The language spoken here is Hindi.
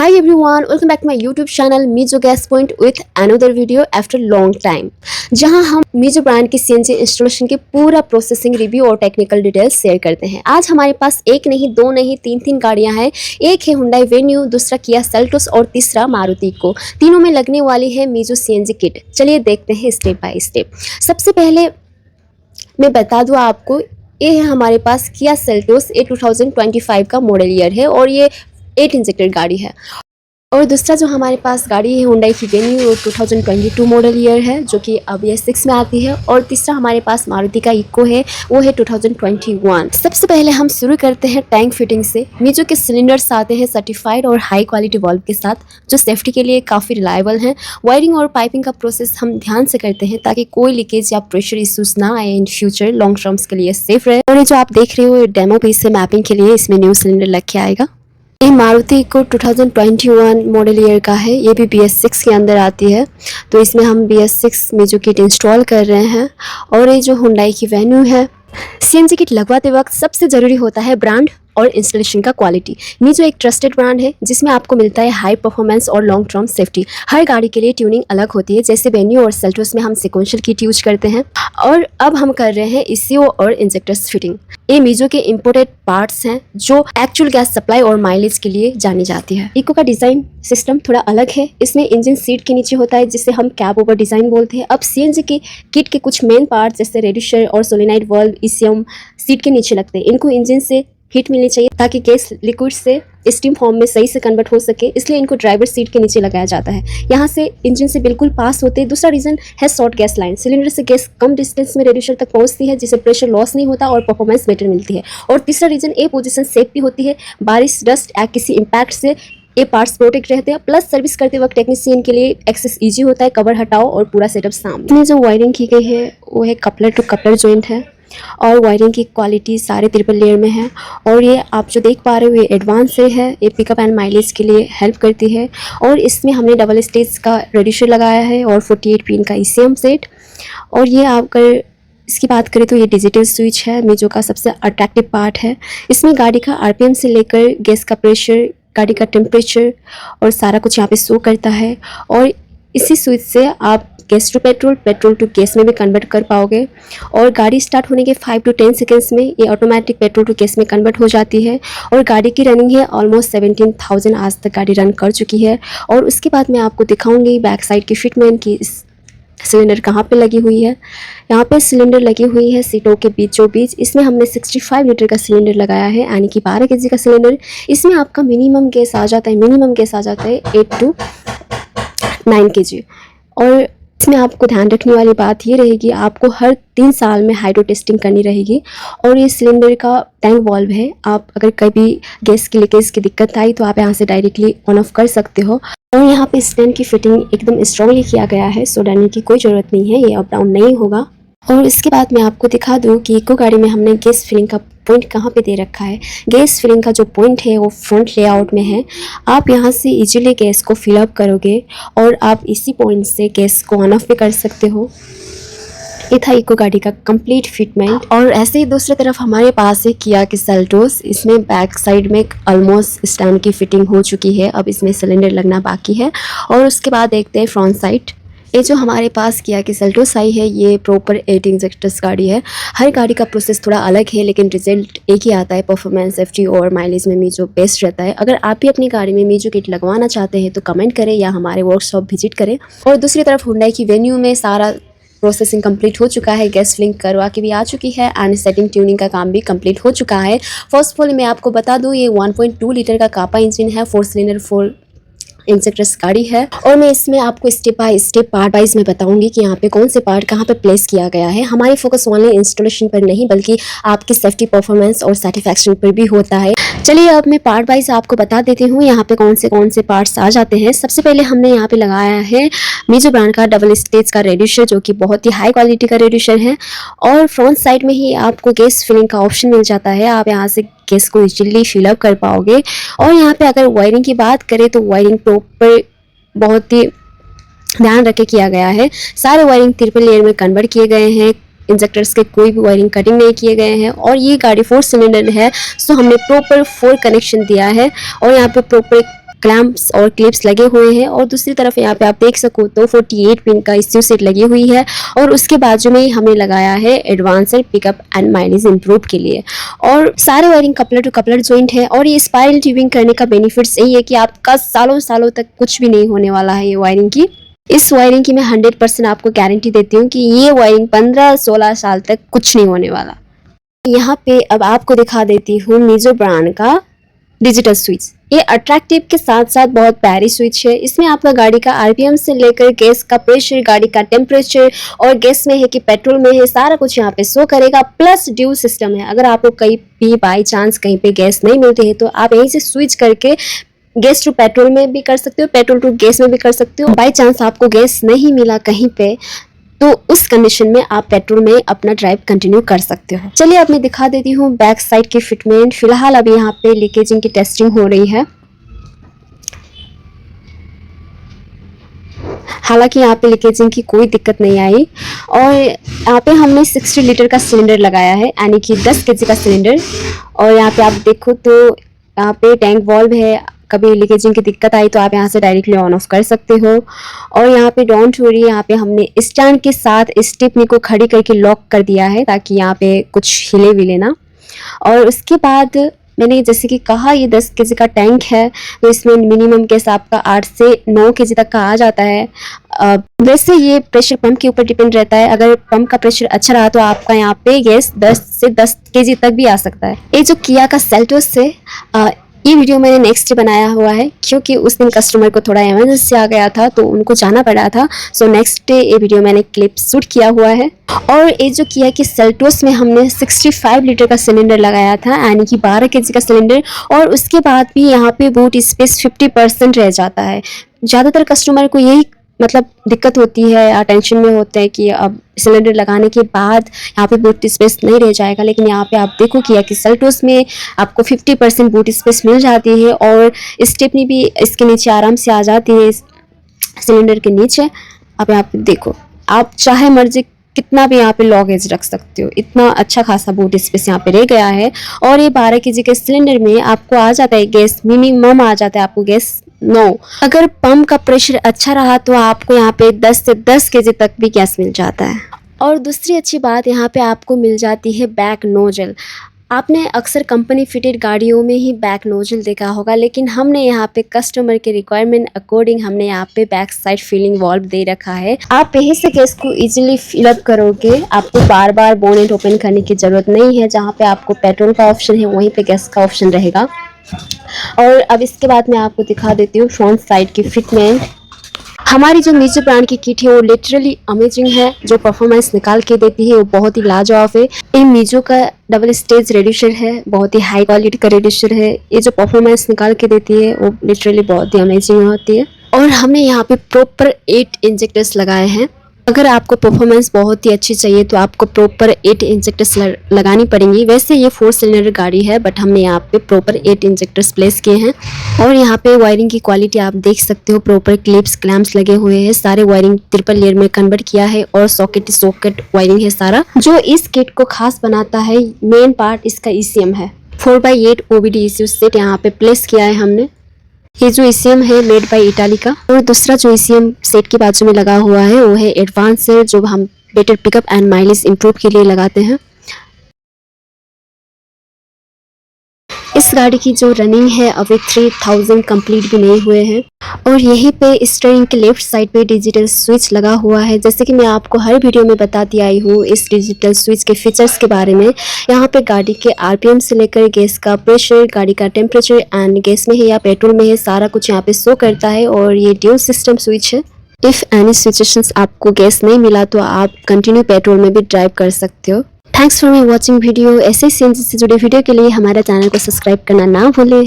Hi everyone, welcome back to my YouTube channel Mizo Gas Point with another video after long time, जहां हम Mizo ब्रांड की CNG इंस्टॉलेशन के पूरा प्रोसेसिंग रिव्यू और टेक्निकल डिटेल्स शेयर करते हैं। आज हमारे पास एक नहीं, दो नहीं, तीन गाड़ियां हैं। एक है Hyundai Venue, दूसरा Kia Seltos और तीसरा मारुति इको। तीनों में लगने वाली है Mizo CNG किट। चलिए देखते हैं स्टेप बाय स्टेप। सबसे पहले मैं बता दूं आपको, ये है हमारे पास Kia Seltos। ये 2025 का मॉडल ईयर है और ये 8 इंजेक्टेड गाड़ी है। और दूसरा जो हमारे पास गाड़ी है Hyundai की Venue, वो 2022 मॉडल ईयर है, जो कि अब ये 6 में आती है। और तीसरा हमारे पास मारुति का इको है, वो है 2021। सबसे पहले हम शुरू करते हैं टैंक फिटिंग से। Mizo के सिलेंडर्स आते हैं सर्टिफाइड और हाई क्वालिटी वाल्व के साथ, जो सेफ्टी के लिए काफ़ी रिलायबल हैं। वायरिंग और पाइपिंग का प्रोसेस हम ध्यान से करते हैं ताकि कोई लीकेज या प्रेशर इशूज ना आए इन फ्यूचर, लॉन्ग टर्म्स के लिए सेफ रहे। और ये जो आप देख रहे हो डेमो पीस से मैपिंग के लिए इसमें न्यू सिलेंडर लग के आएगा। ये मारुति इको 2021 मॉडल ईयर का है। ये भी BS6 के अंदर आती है, तो इसमें हम BS6 Mizo किट इंस्टॉल कर रहे हैं। और ये जो Hyundai की Venue है, CNG किट लगवाते वक्त सबसे ज़रूरी होता है ब्रांड और इंस्टॉलेशन का क्वालिटी। Mizo एक ट्रस्टेड ब्रांड है जिसमें आपको मिलता है हाई परफॉर्मेंस और लॉन्ग टर्म सेफ्टी। हर गाड़ी के लिए ट्यूनिंग अलग होती है, जैसे Venue और Seltos में हम सिक्वेंशियल किट यूज करते हैं। और अब हम कर रहे हैं ECU और इंजेक्टर्स फिटिंग। ये Mizo के इम्पोर्टेड पार्ट्स हैं जो एक्चुअल गैस सप्लाई और माइलेज के लिए जानी जाती है। इको का डिज़ाइन सिस्टम थोड़ा अलग है। इसमें इंजन सीट के नीचे होता है, जिसे हम कैप ओवर डिज़ाइन बोलते हैं। अब CNG की किट के कुछ मेन पार्ट जैसे रेडिएटर और सोलेनाइड वाल्व ECM सीट के नीचे लगते हैं। इनको इंजन से हीट मिलनी चाहिए ताकि गैस लिक्विड से स्टीम फॉर्म में सही से कन्वर्ट हो सके, इसलिए इनको ड्राइवर सीट के नीचे लगाया जाता है। यहाँ से इंजन से बिल्कुल पास होते हैं। दूसरा रीज़न है शॉर्ट गैस लाइन। सिलेंडर से गैस कम डिस्टेंस में रेडिएटर तक पहुँचती है, जिससे प्रेशर लॉस नहीं होता और परफॉर्मेंस बेटर मिलती है। और तीसरा रीज़न ए पोजीशन सेफ भी होती है। बारिश, डस्ट या किसी इम्पैक्ट से ये पार्ट्स प्रोटेक्ट रहते हैं। प्लस सर्विस करते वक्त टेक्नीशियन के लिए एक्सेस ईजी होता है। कवर हटाओ और पूरा सेटअप सामने। जो वायरिंग की गई है वो है कपलर टू कपलर जॉइंट है। और वायरिंग की क्वालिटी सारे ट्रिपल लेयर में है। और ये आप जो देख पा रहे हो ये एडवांस से है। ये पिकअप एंड माइलेज के लिए हेल्प करती है। और इसमें हमने डबल स्टेज का रेडिएटर लगाया है और 48 पिन का ECM सेट। और ये आप अगर इसकी बात करें तो ये डिजिटल स्विच है, Mizo का सबसे अट्रैक्टिव पार्ट है। इसमें गाड़ी का RPM से लेकर गैस का प्रेशर, गाड़ी का टेम्परेचर और सारा कुछ यहाँ पे शो करता है। और इसी स्विच से आप gas to petrol, petrol to gas में भी कन्वर्ट कर पाओगे। और गाड़ी स्टार्ट होने के 5 to 10 सेकेंड्स में ये ऑटोमेटिक पेट्रोल टू गैस में कन्वर्ट हो जाती है। और गाड़ी की रनिंग है ऑलमोस्ट 17,000 आज तक गाड़ी रन कर चुकी है। और उसके बाद मैं आपको दिखाऊंगी बैक साइड की फिटमेंट की सिलेंडर कहाँ पे लगी हुई है। यहाँ पे सिलेंडर लगी हुई है सीटों के बीचों बीच। इसमें हमने 65 लीटर का सिलेंडर लगाया है, यानी कि 12 kg का सिलेंडर। इसमें आपका मिनिमम गैस आ जाता है 8 to 9 kg। और इसमें आपको ध्यान रखने वाली बात ये रहेगी, आपको हर 3 साल में हाइड्रो टेस्टिंग करनी रहेगी। और ये सिलेंडर का टैंक वॉल्व है। आप अगर कभी गैस की लीकेज की दिक्कत आई तो आप यहाँ से डायरेक्टली ऑन ऑफ कर सकते हो। और यहाँ पे स्टैंड की फिटिंग एकदम स्ट्रॉन्गली किया गया है, सो डरने की कोई ज़रूरत नहीं है, ये अप डाउन नहीं होगा। और इसके बाद मैं आपको दिखा दूँ कि इको गाड़ी में हमने गैस फिलिंग का पॉइंट कहाँ पे दे रखा है। गैस फिलिंग का जो पॉइंट है वो फ्रंट लेआउट में है। आप यहाँ से इजीली गैस को फिलअप करोगे और आप इसी पॉइंट से गैस को ऑन ऑफ भी कर सकते हो। ये था इको गाड़ी का कंप्लीट फिटमेंट। और ऐसे ही दूसरी तरफ हमारे पास है किया की Seltos। इसमें बैक साइड में ऑलमोस्ट स्टैंड की फिटिंग हो चुकी है, अब इसमें सिलेंडर लगना बाकी है। और उसके बाद देखते हैं फ्रंट साइड। ये जो हमारे पास किया की Seltos आई है, ये प्रॉपर 8 इंजेक्टर्स गाड़ी है। हर गाड़ी का प्रोसेस थोड़ा अलग है, लेकिन रिजल्ट एक ही आता है। परफॉर्मेंस, सेफ्टी और माइलेज में Mizo बेस्ट रहता है। अगर आप भी अपनी गाड़ी में Mizo किट लगवाना चाहते हैं तो कमेंट करें या हमारे वर्कशॉप विजिट करें। और दूसरी तरफ Hyundai की Venue में सारा प्रोसेसिंग कंप्लीट हो चुका है। गैस फिलिंग करवा के भी आ चुकी है एंड सेटिंग ट्यूनिंग का काम भी कंप्लीट हो चुका है। फर्स्ट ऑफ ऑल मैं आपको बता दूं, ये 1.2 लीटर का कापा इंजन है, 4 सिलेंडर 4 इंजेक्टर्स गाड़ी है। और मैं इसमें आपको step by step part wise में बताऊंगी कि यहाँ पे कौन से पार्ट कहाँ पे प्लेस किया गया है। हमारी फोकस ओनली इंस्टॉलेशन पर नहीं बल्कि आपकी सेफ्टी, परफॉर्मेंस और सेटिस्फैक्शन पर भी होता है। चलिए अब मैं पार्ट वाइज आपको बता देती हूँ यहाँ पे कौन से पार्ट्स आ जाते हैं। सबसे पहले हमने यहाँ पे लगाया है Mizo ब्रांड का डबल स्टेज का रेडिएटर, जो कि बहुत ही हाई क्वालिटी का रेडिएटर है। और फ्रंट साइड में ही आपको गैस फिलिंग का ऑप्शन मिल जाता है, आप यहाँ से गैस को इजीली फिलअप कर पाओगे। और यहाँ पे अगर वायरिंग की बात करें तो वायरिंग प्रॉपर बहुत ही ध्यान रख के किया गया है। सारे वायरिंग ट्रिपल लेयर में कन्वर्ट किए गए हैं। इंजेक्टर्स के कोई भी वायरिंग कटिंग नहीं किए गए हैं। और ये गाड़ी 4 सिलेंडर है, सो हमने प्रॉपर 4 कनेक्शन दिया है। और यहाँ पे प्रॉपर क्लैंप्स और क्लिप्स लगे हुए हैं और दूसरी तरफ यहाँ पे आप देख सको तो 48 पिन का स्क्रू सेट लगी हुई है और उसके बाजू में ही हमने लगाया है advanced pickup and mileage improve के लिए। और सारे wiring coupler to coupler joint है और ये स्पाइरल ट्यूबिंग करने का बेनिफिट्स यही है कि आपका सालों सालों तक कुछ भी नहीं होने वाला है। ये वायरिंग की इस वायरिंग की मैं 100% आपको गारंटी देती हूँ कि ये वायरिंग 15-16 साल तक कुछ नहीं होने वाला। यहाँ पे अब आपको दिखा देती हूँ मीजो ब्रांड का डिजिटल स्विच। ये अट्रैक्टिव के साथ साथ बहुत प्यारी स्विच है। इसमें आपका गाड़ी का आरपीएम से लेकर गैस का प्रेशर, गाड़ी का टेम्परेचर और गैस में है कि पेट्रोल में है, सारा कुछ यहाँ पे शो करेगा। प्लस ड्यू सिस्टम है, अगर आपको कहीं भी बाई चांस कहीं पे गैस नहीं मिलती है तो आप यहीं से स्विच करके गैस टू पेट्रोल में भी कर सकते हो, पेट्रोल टू गैस में भी कर सकते हो। बाई चांस आपको गैस नहीं मिला कहीं पे तो उस कंडीशन में आप पेट्रोल में अपना ड्राइव कंटिन्यू कर सकते हो। चलिए अब मैं दिखा देती हूँ बैक साइड की फिटमेंट। फिलहाल अभी यहाँ पे लीकेजिंग की टेस्टिंग हो रही है। हालांकि यहाँ पे लीकेजिंग की कोई दिक्कत नहीं आई और यहाँ पे हमने 60 लीटर का सिलेंडर लगाया है, यानी कि 10 केजी का सिलेंडर। और यहाँ पे आप देखो तो यहाँ पे टैंक वॉल्व है, कभी लीकेजिंग की दिक्कत आई तो आप यहाँ से डायरेक्टली ऑन ऑफ कर सकते हो। और यहाँ पे डोंट वरी, यहाँ पे हमने स्टैंड के साथ स्टेपनी को खड़ी करके लॉक कर दिया है ताकि यहाँ पे कुछ हिले विले ना। और उसके बाद मैंने जैसे कि कहा ये 10 केजी का टैंक है तो इसमें मिनिमम गैस आपका 8 से 9 केजी तक का आ जाता है। वैसे ये प्रेशर पंप के ऊपर डिपेंड रहता है, अगर पंप का प्रेशर अच्छा रहा तो आपका यहाँ पे गैस 10 से 10 केजी तक भी आ सकता है। ये जो किया का सेल्टोस है, ये वीडियो मैंने नेक्स्ट डे बनाया हुआ है क्योंकि उस दिन कस्टमर को थोड़ा इमरजेंसी आ गया था तो उनको जाना पड़ा था। सो नेक्स्ट डे ये वीडियो मैंने क्लिप शूट किया हुआ है। और ये जो किया कि सेल्टोस में हमने 65 लीटर का सिलेंडर लगाया था, यानी कि 12 केजी का सिलेंडर। और उसके बाद भी यहाँ पे बूट स्पेस 50% रह जाता है। ज़्यादातर कस्टमर को यही मतलब दिक्कत होती है या टेंशन में होता है कि अब सिलेंडर लगाने के बाद यहाँ पे बूट स्पेस नहीं रह जाएगा, लेकिन यहाँ पे आप देखो किया कि सेल्टोस में आपको 50% बूट स्पेस मिल जाती है और स्टेपनी भी इसके नीचे आराम से आ जाती है सिलेंडर के नीचे। अब यहाँ पे देखो, आप चाहे मर्जी कितना भी यहाँ पे लॉगेज रख सकते हो, इतना अच्छा खासा बूट स्पेस यहाँ पे रह गया है। और ये 12 केजी के सिलेंडर में आपको आ जाता है गैस, मिनिमम आ जाता है आपको गैस 9। अगर पंप का प्रेशर अच्छा रहा तो आपको यहाँ पे 10 से 10 केजी तक भी गैस मिल जाता है। और दूसरी अच्छी बात यहाँ पे आपको मिल जाती है बैक नोजल। आपने अक्सर कंपनी फिटेड गाड़ियों में ही बैक नोजल देखा होगा, लेकिन हमने यहाँ पे कस्टमर के रिक्वायरमेंट अकॉर्डिंग हमने यहाँ पे बैक साइड फिलिंग वाल्व दे रखा है। आप यहीं से गैस को इजीली फिलअप करोगे, आपको बार बार बोनेट ओपन करने की ज़रूरत नहीं है। जहाँ पे आपको पेट्रोल का ऑप्शन है वहीं पे गैस का ऑप्शन रहेगा। और अब इसके बाद मैं आपको दिखा देती हूँ फ्रंट साइड की फिटमेंट। हमारी जो मीजो ब्रांड की किट है वो लिटरली अमेजिंग है, जो परफॉर्मेंस निकाल के देती है वो बहुत ही लाजवाब है। ये मीजो का डबल स्टेज रेड्यूसर है, बहुत ही हाई क्वालिटी का रेड्यूसर है। ये जो परफॉर्मेंस निकाल के देती है वो लिटरली बहुत ही अमेजिंग होती है। और हमने यहाँ पे प्रॉपर 8 इंजेक्टर्स लगाए हैं। अगर आपको परफॉर्मेंस बहुत ही अच्छी चाहिए तो आपको प्रॉपर 8 इंजेक्टर्स लगानी पड़ेंगी। वैसे ये 4 सिलेंडर गाड़ी है बट हमने यहाँ पे प्रॉपर 8 इंजेक्टर्स प्लेस किए हैं। और यहाँ पे वायरिंग की क्वालिटी आप देख सकते हो, प्रॉपर क्लिप्स क्लैम्प्स लगे हुए हैं। सारे वायरिंग ट्रिपल लेयर में कन्वर्ट किया है और सॉकेट वायरिंग है सारा। जो इस किट को खास बनाता है मेन पार्ट इसका ECM है। 4x8 OBD ECU सेट यहाँ पे प्लेस किया है हमने। ये जो ECM है मेड बाय इटाली का। और दूसरा जो ECM सेट के बाजू में लगा हुआ है वो है एडवांस है, जो हम better pickup and mileage improve के लिए लगाते हैं। इस गाड़ी की जो रनिंग है अभी 3000 कंप्लीट भी नहीं हुए हैं। और यहीं पे स्टीयरिंग के लेफ्ट साइड पे डिजिटल स्विच लगा हुआ है। जैसे कि मैं आपको हर वीडियो में बताती आई हूँ इस डिजिटल स्विच के फीचर्स के बारे में। यहाँ पे गाड़ी के RPM से लेकर गैस का प्रेशर, गाड़ी का टेम्परेचर एंड गैस में है या पेट्रोल में है, सारा कुछ यहाँ पे शो करता है। और ये ड्यूल सिस्टम स्विच है। इफ़ एनी सिचुएशंस आपको गैस नहीं मिला तो आप कंटिन्यू पेट्रोल में भी ड्राइव कर सकते हो। Thanks for watching video. ऐसे सीएनजी से जुड़े वीडियो के लिए हमारा चैनल को सब्सक्राइब करना ना भूलें।